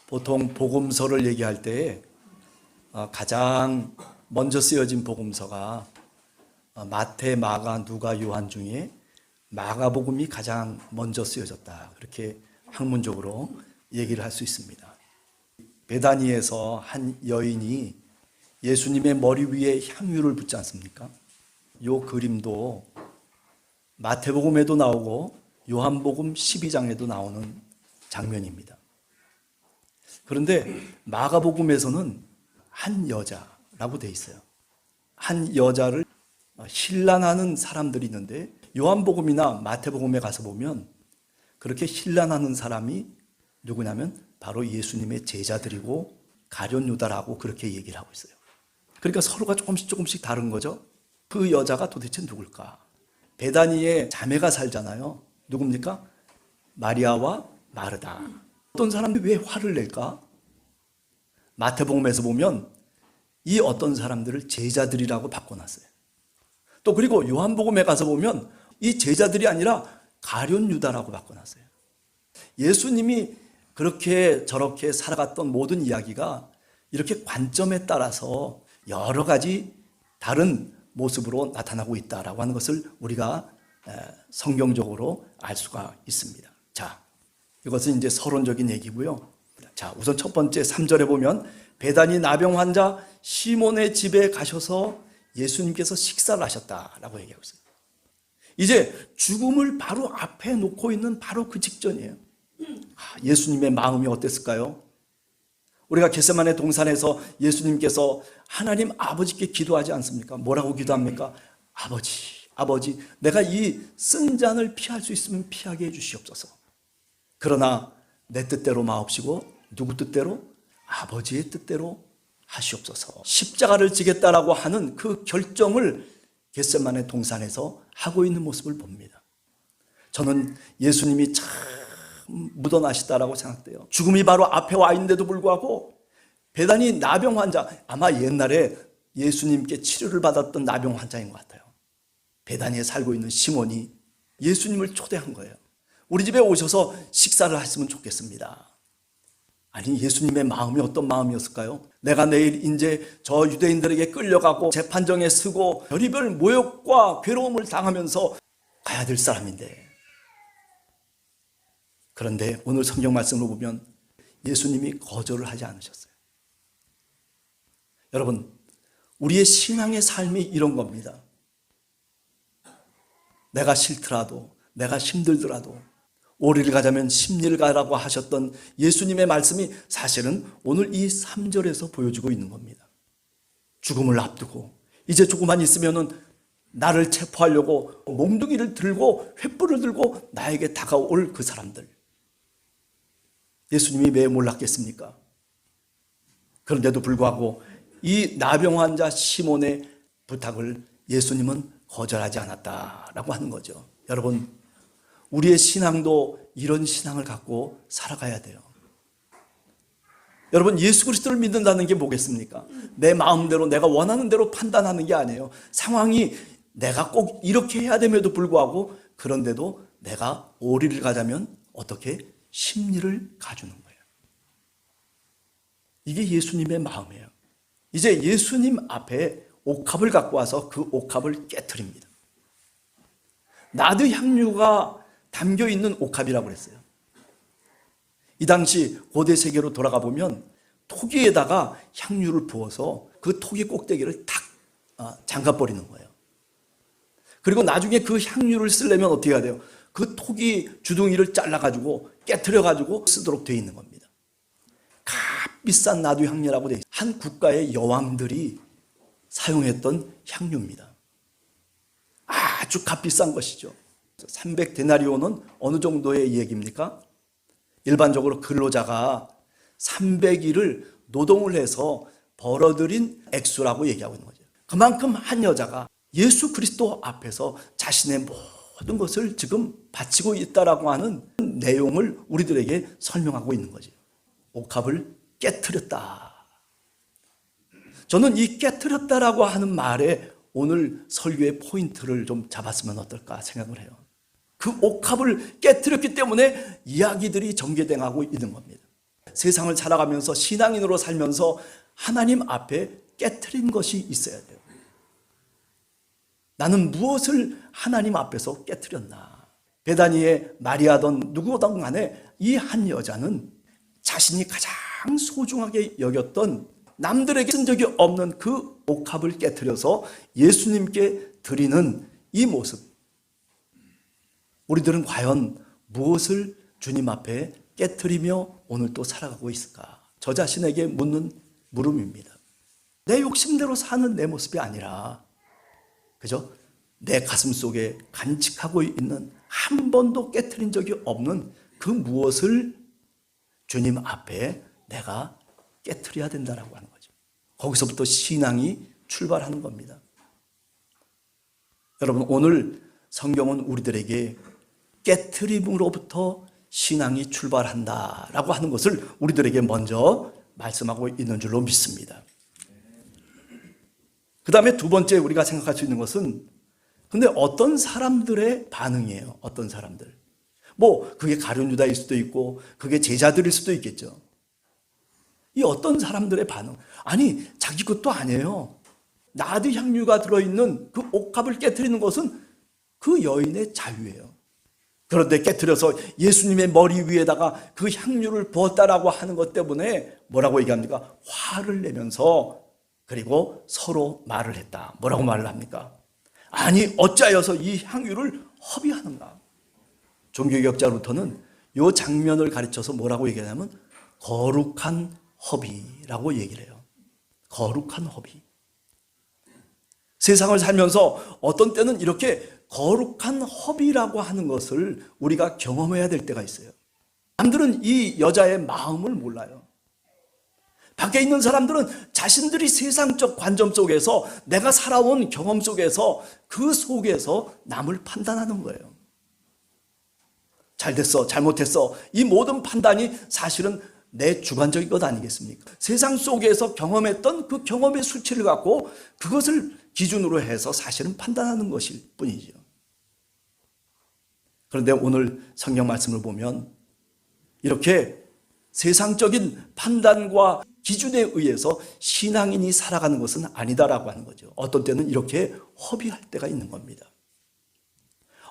보통 복음서를 얘기할 때 가장 먼저 쓰여진 복음서가 마태, 마가, 누가, 요한 중에 마가복음이 가장 먼저 쓰여졌다. 그렇게 학문적으로 얘기를 할 수 있습니다. 베다니에서 한 여인이 예수님의 머리 위에 향유를 붓지 않습니까? 이 그림도 마태복음에도 나오고 요한복음 12장에도 나오는 장면입니다. 그런데 마가복음에서는 한 여자라고 되어 있어요. 한 여자를 신란하는 사람들이 있는데 요한복음이나 마태복음에 가서 보면 그렇게 신란하는 사람이 누구냐면 바로 예수님의 제자들이고 가룟 유다라고 그렇게 얘기를 하고 있어요. 그러니까 서로가 조금씩 다른 거죠. 그 여자가 도대체 누굴까? 베다니에 자매가 살잖아요. 누굽니까? 마리아와 마르다. 어떤 사람들이 왜 화를 낼까? 마태복음에서 보면 이 어떤 사람들을 제자들이라고 바꿔놨어요. 또 그리고 요한복음에 가서 보면 이 제자들이 아니라 가룟 유다라고 바꿔놨어요. 예수님이 그렇게 저렇게 살아갔던 모든 이야기가 이렇게 관점에 따라서 여러 가지 다른 모습으로 나타나고 있다라고 하는 것을 우리가 성경적으로 알 수가 있습니다. 자, 이것은 이제 서론적인 얘기고요. 자, 우선 첫 번째 3절에 보면 베다니 나병 환자 시몬의 집에 가셔서 예수님께서 식사를 하셨다라고 얘기하고 있어요. 이제 죽음을 바로 앞에 놓고 있는 바로 그 직전이에요. 예수님의 마음이 어땠을까요? 우리가 겟세마네 동산에서 예수님께서 하나님 아버지께 기도하지 않습니까? 뭐라고 기도합니까? 아버지, 내가 이 쓴 잔을 피할 수 있으면 피하게 해주시옵소서. 그러나 내 뜻대로 마옵시고 누구 뜻대로? 아버지의 뜻대로 하시옵소서. 십자가를 지겠다라고 하는 그 결정을 겟세마네 동산에서 하고 있는 모습을 봅니다. 저는 예수님이 참 묻어나시다라고 생각돼요. 죽음이 바로 앞에 와 있는데도 불구하고 베다니 나병 환자, 아마 옛날에 예수님께 치료를 받았던 나병 환자인 것 같아요. 베다니에 살고 있는 시몬이 예수님을 초대한 거예요. 우리 집에 오셔서 식사를 하시면 좋겠습니다. 아니, 예수님의 마음이 어떤 마음이었을까요? 내가 내일 이제 저 유대인들에게 끌려가고 재판정에 서고 별의별 모욕과 괴로움을 당하면서 가야 될 사람인데, 그런데 오늘 성경 말씀을 보면 예수님이 거절을 하지 않으셨어요. 여러분, 우리의 신앙의 삶이 이런 겁니다. 내가 싫더라도, 내가 힘들더라도 오리를 가자면 십리를 가라고 하셨던 예수님의 말씀이 사실은 오늘 이 3절에서 보여주고 있는 겁니다. 죽음을 앞두고 이제 조금만 있으면은 나를 체포하려고 몽둥이를 들고 횃불을 들고 나에게 다가올 그 사람들. 예수님이 왜 몰랐겠습니까? 그런데도 불구하고 이 나병 환자 시몬의 부탁을 예수님은 거절하지 않았다라고 하는 거죠. 여러분, 우리의 신앙도 이런 신앙을 갖고 살아가야 돼요. 여러분, 예수 그리스도를 믿는다는 게 뭐겠습니까? 내 마음대로 내가 원하는 대로 판단하는 게 아니에요. 상황이 내가 꼭 이렇게 해야 됨에도 불구하고 그런데도 내가 오리를 가자면 어떻게? 십리를 가주는 거예요. 이게 예수님의 마음이에요. 이제 예수님 앞에 옥합을 갖고 와서 그 옥합을 깨트립니다. 나드 향유가 담겨있는 옥합이라고 그랬어요. 이 당시 고대 세계로 돌아가 보면 토기에다가 향유를 부어서 그 토기 꼭대기를 탁 잠가버리는 거예요. 그리고 나중에 그 향유를 쓰려면 어떻게 해야 돼요? 그 토기 주둥이를 잘라가지고 깨트려가지고 쓰도록 되어 있는 겁니다. 값비싼 나두 향유라고 되어 있어요. 한 국가의 여왕들이 사용했던 향유입니다. 아주 값비싼 것이죠. 300데나리온은 어느 정도의 얘기입니까? 일반적으로 근로자가 300일을 노동을 해서 벌어들인 액수라고 얘기하고 있는 거죠. 그만큼 한 여자가 예수 그리스도 앞에서 자신의 모든 것을 지금 바치고 있다라고 하는 내용을 우리들에게 설명하고 있는 거죠. 옥합을 깨트렸다. 저는 이 깨트렸다라고 하는 말에 오늘 설교의 포인트를 좀 잡았으면 어떨까 생각을 해요. 그 옥합을 깨트렸기 때문에 이야기들이 전개되고 있는 겁니다. 세상을 살아가면서 신앙인으로 살면서 하나님 앞에 깨트린 것이 있어야 돼요. 나는 무엇을 하나님 앞에서 깨트렸나? 베다니의 마리아든 누구든 간에 이 한 여자는 자신이 가장 소중하게 여겼던 남들에게 쓴 적이 없는 그 옥합을 깨트려서 예수님께 드리는 이 모습. 우리들은 과연 무엇을 주님 앞에 깨트리며 오늘 또 살아가고 있을까? 저 자신에게 묻는 물음입니다. 내 욕심대로 사는 내 모습이 아니라 그죠? 내 가슴 속에 간직하고 있는 한 번도 깨트린 적이 없는 그 무엇을 주님 앞에 내가 깨트려야 된다라고 하는 거죠. 거기서부터 신앙이 출발하는 겁니다. 여러분, 오늘 성경은 우리들에게 깨트림으로부터 신앙이 출발한다라고 하는 것을 우리들에게 먼저 말씀하고 있는 줄로 믿습니다. 그 다음에 두 번째 우리가 생각할 수 있는 것은 근데 어떤 사람들의 반응이에요. 어떤 사람들. 뭐 그게 가룟 유다일 수도 있고 그게 제자들일 수도 있겠죠. 이 어떤 사람들의 반응. 아니 자기 것도 아니에요. 나드 향유가 들어있는 그 옥합을 깨트리는 것은 그 여인의 자유예요. 그런데 깨트려서 예수님의 머리 위에다가 그 향유를 부었다라고 하는 것 때문에 뭐라고 얘기합니까? 화를 내면서 그리고 서로 말을 했다. 뭐라고 말을 합니까? 아니 어찌하여서 이 향유를 허비하는가? 종교개혁자 루터는 이 장면을 가르쳐서 뭐라고 얘기하냐면 거룩한 허비라고 얘기를 해요. 거룩한 허비. 세상을 살면서 어떤 때는 이렇게 거룩한 허비라고 하는 것을 우리가 경험해야 될 때가 있어요. 남들은 이 여자의 마음을 몰라요. 밖에 있는 사람들은 자신들이 세상적 관점 속에서 내가 살아온 경험 속에서 그 속에서 남을 판단하는 거예요. 잘됐어, 잘못했어. 이 모든 판단이 사실은 내 주관적인 것 아니겠습니까? 세상 속에서 경험했던 그 경험의 수치를 갖고 그것을 기준으로 해서 사실은 판단하는 것일 뿐이죠. 그런데 오늘 성경 말씀을 보면 이렇게 세상적인 판단과 기준에 의해서 신앙인이 살아가는 것은 아니다라고 하는 거죠. 어떤 때는 이렇게 허비할 때가 있는 겁니다.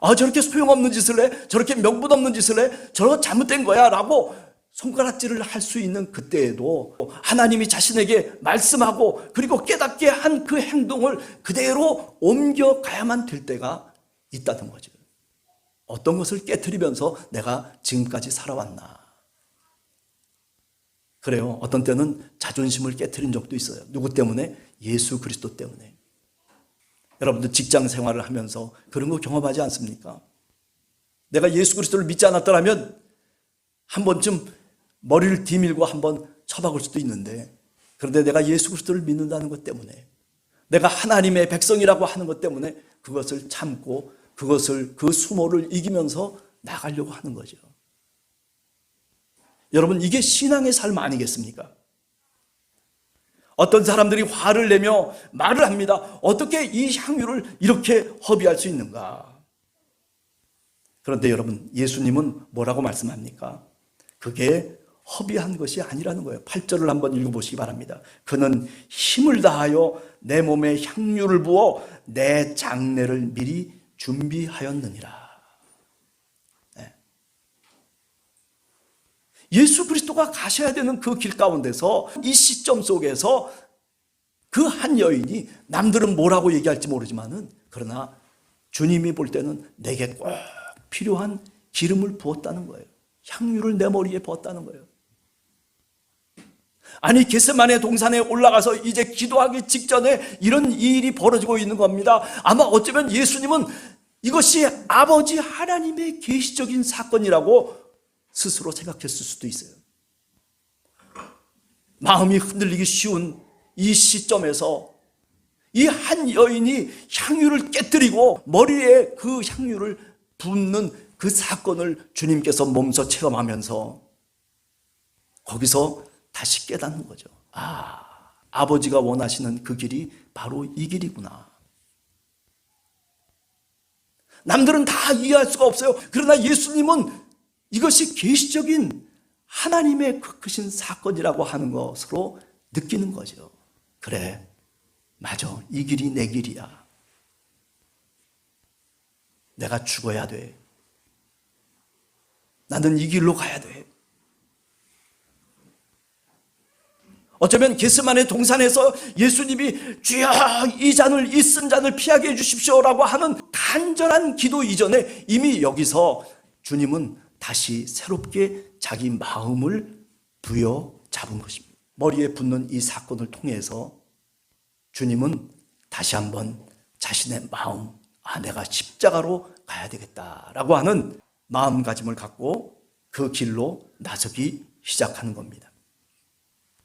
아, 저렇게 소용없는 짓을 해? 저렇게 명분 없는 짓을 해? 저거 잘못된 거야? 라고 손가락질을 할 수 있는 그때에도 하나님이 자신에게 말씀하고 그리고 깨닫게 한 그 행동을 그대로 옮겨가야만 될 때가 있다는 거죠. 어떤 것을 깨트리면서 내가 지금까지 살아왔나. 그래요. 어떤 때는 자존심을 깨트린 적도 있어요. 누구 때문에? 예수 그리스도 때문에. 여러분들 직장 생활을 하면서 그런 거 경험하지 않습니까? 내가 예수 그리스도를 믿지 않았더라면 한 번쯤 머리를 뒤밀고 한번 쳐박을 수도 있는데, 그런데 내가 예수 그리스도를 믿는다는 것 때문에, 내가 하나님의 백성이라고 하는 것 때문에 그것을 참고 그 수모를 이기면서 나가려고 하는 거죠. 여러분, 이게 신앙의 삶 아니겠습니까? 어떤 사람들이 화를 내며 말을 합니다. 어떻게 이 향유를 이렇게 허비할 수 있는가? 그런데 여러분, 예수님은 뭐라고 말씀합니까? 그게 허비한 것이 아니라는 거예요. 8절을 한번 읽어보시기 바랍니다. 그는 힘을 다하여 내 몸에 향유를 부어 내 장례를 미리 준비하였느니라. 네. 예수 그리스도가 가셔야 되는 그 길 가운데서 이 시점 속에서 그 한 여인이 남들은 뭐라고 얘기할지 모르지만은 그러나 주님이 볼 때는 내게 꼭 필요한 기름을 부었다는 거예요. 향유를 내 머리에 부었다는 거예요. 아니 겟세마네 동산에 올라가서 이제 기도하기 직전에 이런 일이 벌어지고 있는 겁니다. 아마 어쩌면 예수님은 이것이 아버지 하나님의 계시적인 사건이라고 스스로 생각했을 수도 있어요. 마음이 흔들리기 쉬운 이 시점에서 이 한 여인이 향유를 깨뜨리고 머리에 그 향유를 붓는 그 사건을 주님께서 몸소 체험하면서 거기서 다시 깨닫는 거죠. 아, 아버지가 원하시는 그 길이 바로 이 길이구나. 남들은 다 이해할 수가 없어요. 그러나 예수님은 이것이 계시적인 하나님의 그 크신 사건이라고 하는 것으로 느끼는 거죠. 그래, 맞아. 이 길이 내 길이야. 내가 죽어야 돼. 나는 이 길로 가야 돼. 어쩌면 겟세마네 동산에서 예수님이 주여 이 잔을, 이 쓴 잔을 피하게 해주십시오라고 하는 간절한 기도 이전에 이미 여기서 주님은 다시 새롭게 자기 마음을 부여잡은 것입니다. 머리에 붙는 이 사건을 통해서 주님은 다시 한번 자신의 마음, 내가 십자가로 가야 되겠다라고 하는 마음가짐을 갖고 그 길로 나서기 시작하는 겁니다.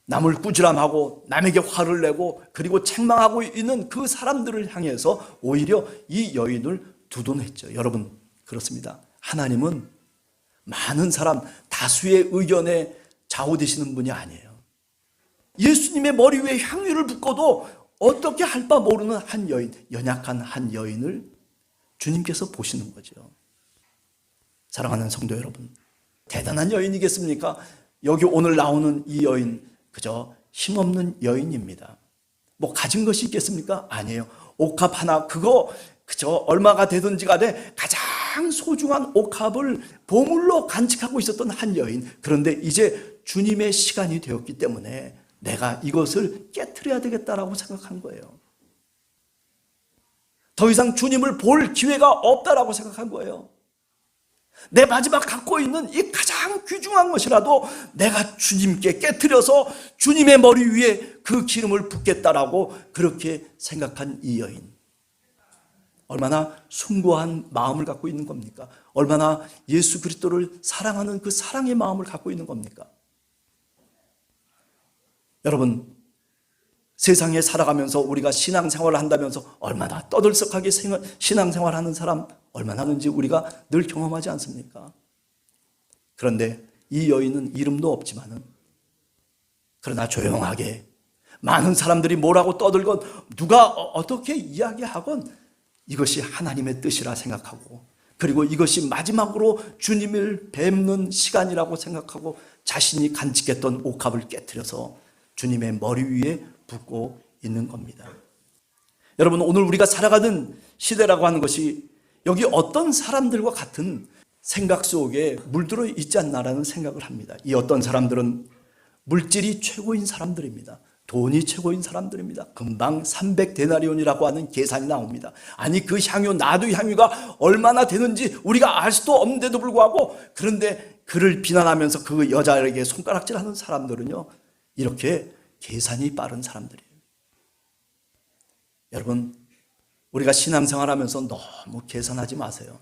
남을 꾸지람하고 남에게 화를 내고 그리고 책망하고 있는 그 사람들을 향해서 오히려 이 여인을 두둔했죠. 여러분, 그렇습니다. 하나님은 많은 사람, 다수의 의견에 좌우되시는 분이 아니에요. 예수님의 머리 위에 향유를 붓고도 어떻게 할 바 모르는 한 여인, 연약한 한 여인을 주님께서 보시는 거죠. 사랑하는 성도 여러분, 대단한 여인이겠습니까? 여기 오늘 나오는 이 여인 그저 힘없는 여인입니다. 뭐 가진 것이 있겠습니까? 아니에요. 옥합 하나, 그거 그저 얼마가 되든지 간에 가장 소중한 옥합을 보물로 간직하고 있었던 한 여인. 그런데 이제 주님의 시간이 되었기 때문에 내가 이것을 깨트려야 되겠다라고 생각한 거예요. 더 이상 주님을 볼 기회가 없다라고 생각한 거예요. 내 마지막 갖고 있는 이 가장 귀중한 것이라도 내가 주님께 깨트려서 주님의 머리 위에 그 기름을 붓겠다라고 그렇게 생각한 이 여인. 얼마나 숭고한 마음을 갖고 있는 겁니까? 얼마나 예수 그리스도를 사랑하는 그 사랑의 마음을 갖고 있는 겁니까? 여러분, 세상에 살아가면서 우리가 신앙생활을 한다면서 얼마나 떠들썩하게 신앙생활하는 사람 얼마나 많은지 우리가 늘 경험하지 않습니까? 그런데 이 여인은 이름도 없지만은 그러나 조용하게 많은 사람들이 뭐라고 떠들건 누가 어떻게 이야기하건 이것이 하나님의 뜻이라 생각하고 그리고 이것이 마지막으로 주님을 뵙는 시간이라고 생각하고 자신이 간직했던 옥합을 깨트려서 주님의 머리 위에 붓고 있는 겁니다. 여러분, 오늘 우리가 살아가는 시대라고 하는 것이 여기 어떤 사람들과 같은 생각 속에 물들어 있지 않나라는 생각을 합니다. 이 어떤 사람들은 물질이 최고인 사람들입니다. 돈이 최고인 사람들입니다. 금방 300데나리온이라고 하는 계산이 나옵니다. 아니 그 향유, 나도 향유가 얼마나 되는지 우리가 알 수도 없는데도 불구하고 그런데 그를 비난하면서 그 여자에게 손가락질하는 사람들은요, 이렇게 계산이 빠른 사람들이에요. 여러분, 우리가 신앙생활하면서 너무 계산하지 마세요.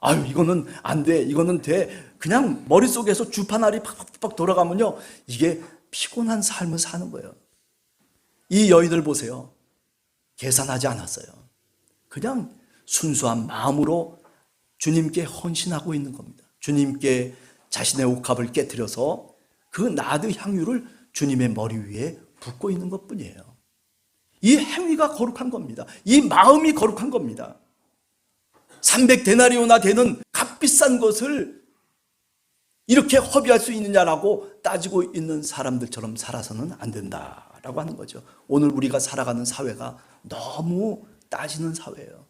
아유, 이거는 안 돼, 이거는 돼. 그냥 머릿속에서 주파날이 팍팍팍 돌아가면요, 이게 피곤한 삶을 사는 거예요. 이 여인을 보세요. 계산하지 않았어요. 그냥 순수한 마음으로 주님께 헌신하고 있는 겁니다. 주님께 자신의 옥합을 깨트려서 그 나드 향유를 주님의 머리 위에 붓고 있는 것뿐이에요. 이 행위가 거룩한 겁니다. 이 마음이 거룩한 겁니다. 300데나리오나 되는 값비싼 것을 이렇게 허비할 수 있느냐라고 따지고 있는 사람들처럼 살아서는 안 된다라고 하는 거죠. 오늘 우리가 살아가는 사회가 너무 따지는 사회예요.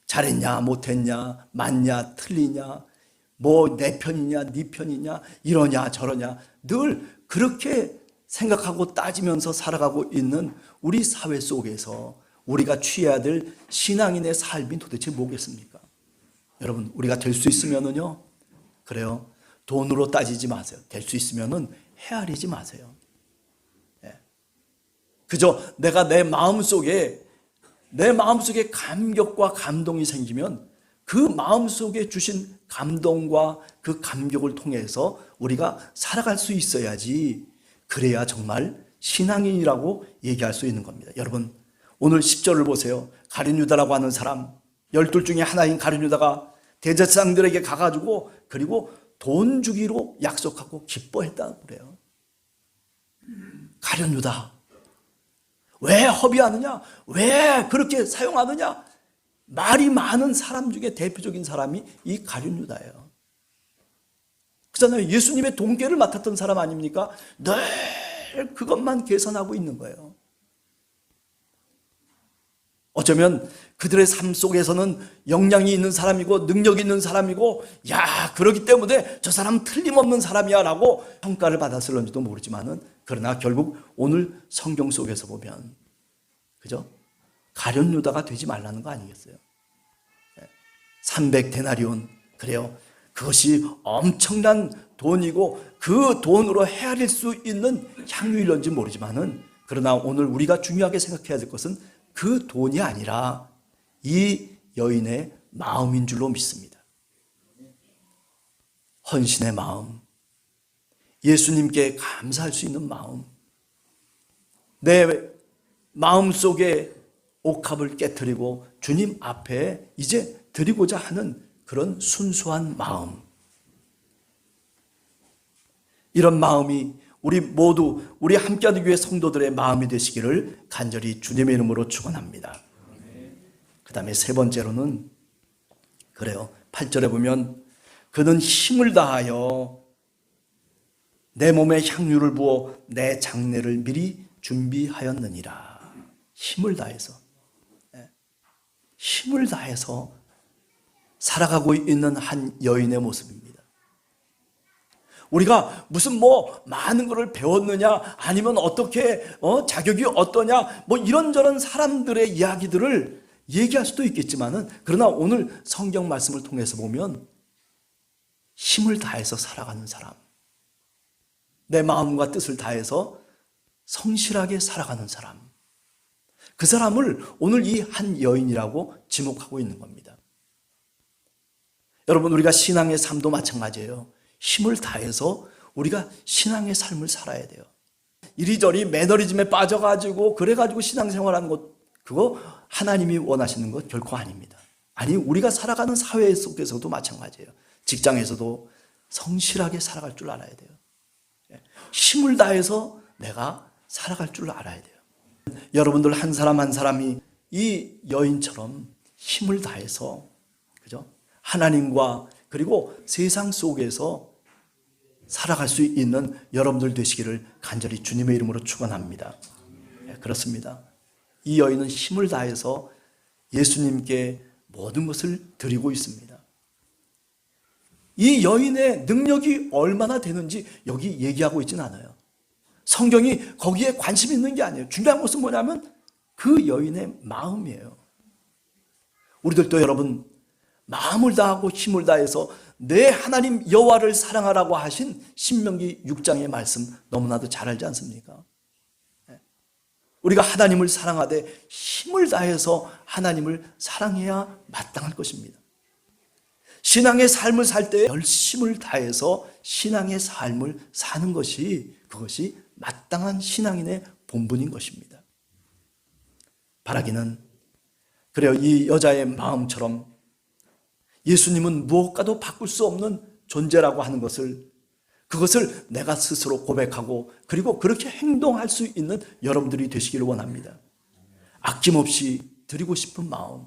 잘했냐 못했냐, 맞냐 틀리냐, 뭐 내 편이냐 네 편이냐, 이러냐 저러냐, 늘 그렇게 생각하고 따지면서 살아가고 있는 우리 사회 속에서 우리가 취해야 될 신앙인의 삶이 도대체 뭐겠습니까? 여러분, 우리가 될 수 있으면은요, 그래요, 돈으로 따지지 마세요. 될 수 있으면은 헤아리지 마세요. 그저 내가 내 마음속에 감격과 감동이 생기면 그 마음속에 주신 감동과 그 감격을 통해서 우리가 살아갈 수 있어야지, 그래야 정말 신앙인이라고 얘기할 수 있는 겁니다. 여러분, 오늘 10절을 보세요. 가룟 유다라고 하는 사람, 12 중에 하나인 가룟 유다가 대제사장들에게 가가지고 그리고 돈 주기로 약속하고 기뻐했다고 그래요. 가룟 유다, 왜 허비하느냐? 왜 그렇게 사용하느냐? 말이 많은 사람 중에 대표적인 사람이 이 가룟 유다예요. 그잖아요. 예수님의 동계를 맡았던 사람 아닙니까? 늘 그것만 계산하고 있는 거예요. 어쩌면 그들의 삶 속에서는 역량이 있는 사람이고 능력이 있는 사람이고, 야, 그러기 때문에 저 사람 틀림없는 사람이야 라고 평가를 받았을런지도 모르지만은, 그러나 결국 오늘 성경 속에서 보면 그죠? 가룟 유다가 되지 말라는 거 아니겠어요? 300데나리온, 그래요. 그것이 엄청난 돈이고 그 돈으로 헤아릴 수 있는 향유일런지 모르지만은, 그러나 오늘 우리가 중요하게 생각해야 될 것은 그 돈이 아니라 이 여인의 마음인 줄로 믿습니다. 헌신의 마음, 예수님께 감사할 수 있는 마음, 내 마음속에 옥합을 깨트리고 주님 앞에 이제 드리고자 하는 그런 순수한 마음, 이런 마음이 우리 모두, 우리 함께하는 교회 성도들의 마음이 되시기를 간절히 주님의 이름으로 축원합니다. 그 다음에 세 번째로는 그래요. 8절에 보면 그는 힘을 다하여 내 몸에 향유를 부어 내 장례를 미리 준비하였느니라. 힘을 다해서, 힘을 다해서 살아가고 있는 한 여인의 모습입니다. 우리가 무슨 많은 것을 배웠느냐, 아니면 어떻게 자격이 어떠냐, 이런저런 사람들의 이야기들을 얘기할 수도 있겠지만은, 그러나 오늘 성경 말씀을 통해서 보면 힘을 다해서 살아가는 사람, 내 마음과 뜻을 다해서 성실하게 살아가는 사람, 그 사람을 오늘 이 한 여인이라고 지목하고 있는 겁니다. 여러분, 우리가 신앙의 삶도 마찬가지예요. 힘을 다해서 우리가 신앙의 삶을 살아야 돼요. 이리저리 매너리즘에 빠져가지고 그래가지고 신앙생활하는 것, 그거 하나님이 원하시는 것 결코 아닙니다. 아니, 우리가 살아가는 사회 속에서도 마찬가지예요. 직장에서도 성실하게 살아갈 줄 알아야 돼요. 힘을 다해서 내가 살아갈 줄 알아야 돼요. 여러분들 한 사람 한 사람이 이 여인처럼 힘을 다해서, 그죠? 하나님과 그리고 세상 속에서 살아갈 수 있는 여러분들 되시기를 간절히 주님의 이름으로 축원합니다. 그렇습니다. 이 여인은 힘을 다해서 예수님께 모든 것을 드리고 있습니다. 이 여인의 능력이 얼마나 되는지 여기 얘기하고 있지는 않아요. 성경이 거기에 관심 있는 게 아니에요. 중요한 것은 뭐냐면 그 여인의 마음이에요. 우리들도 여러분, 마음을 다하고 힘을 다해서 내 하나님 여호와를 사랑하라고 하신 신명기 6장의 말씀 너무나도 잘 알지 않습니까? 우리가 하나님을 사랑하되 힘을 다해서 하나님을 사랑해야 마땅할 것입니다. 신앙의 삶을 살 때 열심을 다해서 신앙의 삶을 사는 것이, 그것이 마땅한 신앙인의 본분인 것입니다. 바라기는 그래요. 이 여자의 마음처럼 예수님은 무엇과도 바꿀 수 없는 존재라고 하는 것을, 그것을 내가 스스로 고백하고 그리고 그렇게 행동할 수 있는 여러분들이 되시기를 원합니다. 아낌없이 드리고 싶은 마음,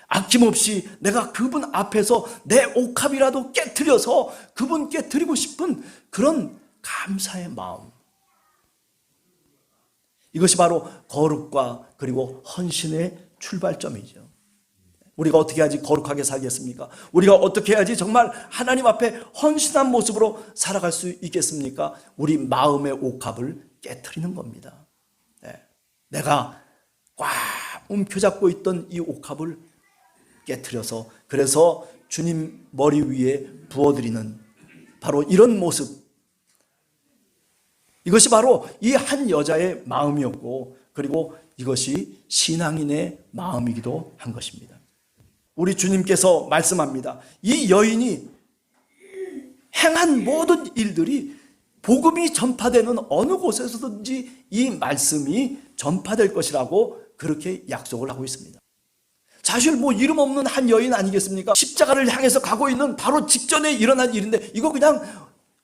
아낌없이 내가 그분 앞에서 내 옥합이라도 깨트려서 그분께 드리고 싶은 그런 감사의 마음, 이것이 바로 거룩과 그리고 헌신의 출발점이죠. 우리가 어떻게 해야지 거룩하게 살겠습니까? 우리가 어떻게 해야지 정말 하나님 앞에 헌신한 모습으로 살아갈 수 있겠습니까? 우리 마음의 옥합을 깨트리는 겁니다. 내가 꽉 움켜잡고 있던 이 옥합을 깨트려서, 그래서 주님 머리 위에 부어드리는 바로 이런 모습, 이것이 바로 이 한 여자의 마음이었고, 그리고 이것이 신앙인의 마음이기도 한 것입니다. 우리 주님께서 말씀합니다. 이 여인이 행한 모든 일들이 복음이 전파되는 어느 곳에서든지 이 말씀이 전파될 것이라고 그렇게 약속을 하고 있습니다. 사실 이름 없는 한 여인 아니겠습니까? 십자가를 향해서 가고 있는 바로 직전에 일어난 일인데 이거 그냥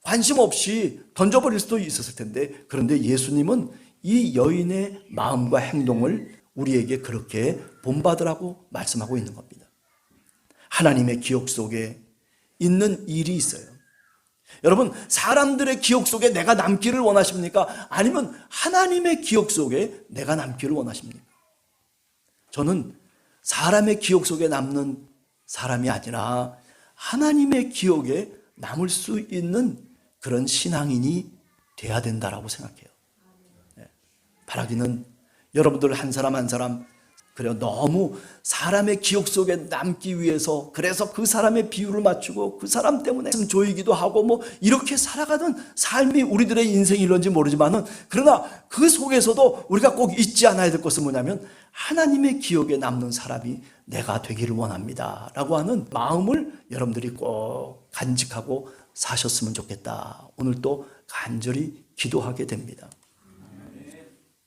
관심 없이 던져버릴 수도 있었을 텐데, 그런데 예수님은 이 여인의 마음과 행동을 우리에게 그렇게 본받으라고 말씀하고 있는 겁니다. 하나님의 기억 속에 있는 일이 있어요. 여러분, 사람들의 기억 속에 내가 남기를 원하십니까? 아니면 하나님의 기억 속에 내가 남기를 원하십니까? 저는 사람의 기억 속에 남는 사람이 아니라 하나님의 기억에 남을 수 있는 그런 신앙인이 돼야 된다라고 생각해요. 바라기는 여러분들 한 사람 한 사람 너무 사람의 기억 속에 남기 위해서 그래서 그 사람의 비율을 맞추고 그 사람 때문에 조이기도 하고 이렇게 살아가는 삶이 우리들의 인생일런지 모르지만은 그러나 그 속에서도 우리가 꼭 잊지 않아야 될 것은 뭐냐면 하나님의 기억에 남는 사람이 내가 되기를 원합니다 라고 하는 마음을 여러분들이 꼭 간직하고 사셨으면 좋겠다. 오늘 또 간절히 기도하게 됩니다.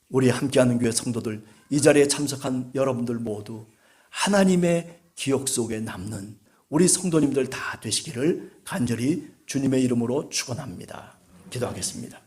우리 함께하는 교회 성도들, 이 자리에 참석한 여러분들 모두 하나님의 기억 속에 남는 우리 성도님들 다 되시기를 간절히 주님의 이름으로 축원합니다. 기도하겠습니다.